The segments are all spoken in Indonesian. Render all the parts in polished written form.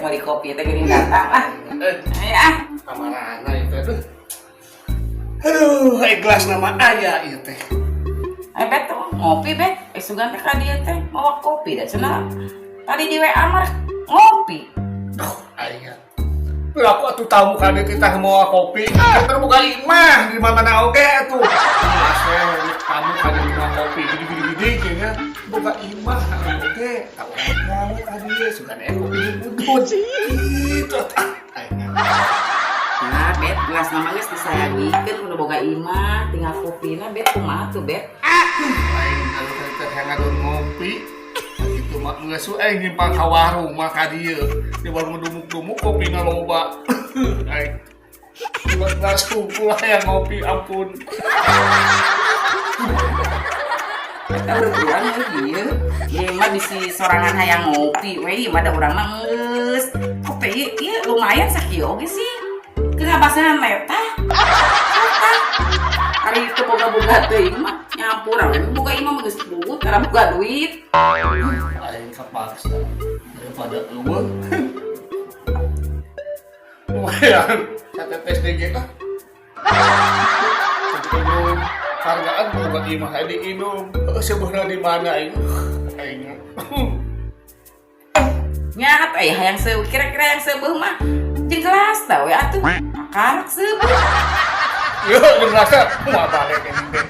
mau di kopi teh geuning datang ah. Ya. Kamarana itu. Aduh, gelas nama aya ieu teh. Bet ngopi bet. Sugan teh ka dieu teh mawa kopi da cenah. Tadi di WA mah ngopi. Duh, aya. Aku atuh tamu kade kita mau kopi. Kita buka imah di mana oge atuh. Asal kamu kade mau kopi gede-gede kayaknya buka imah oge. Tahu kamu kade sugan kopi budut. Gitu tah. Nah, bet gelas nama geus disayangikeun udah boga imah, tinggal kopina bet kumaha tuh bet. Lain kalau kita hangadon ngopi. Itu mah geus we nyimpang ka warung mah ka dieu. Di warung dumuk-dumuk kopina loba. Ai. Buat gelas kumpul yang ngopi ampun. Kita berduaan ya dieu. Ieu mah bisi sorangan hayang ngopi we, ieu mah da urang mah geus. Kopi ieu lumayan sakieu oge sih. Kegabasan meta. Hari itu boga-boga teuing mah nyampur we boga imah mah geus buut karena boga duit. Aing kapaksa daripada eueuh. Lumayan, catetes DG kah? Minum hargaan boga imah aya diinum. Sebenarnya di mana aing? Aing. Nyat hayang seu kira-kira yang sebeuh mah jeung gelas tah we atuh. Akarak sebeuh. Yo, ngerasa mau balik ini.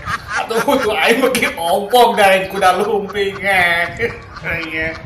Atuh tuh aing bagi ompong dari kuda lumping. Iya.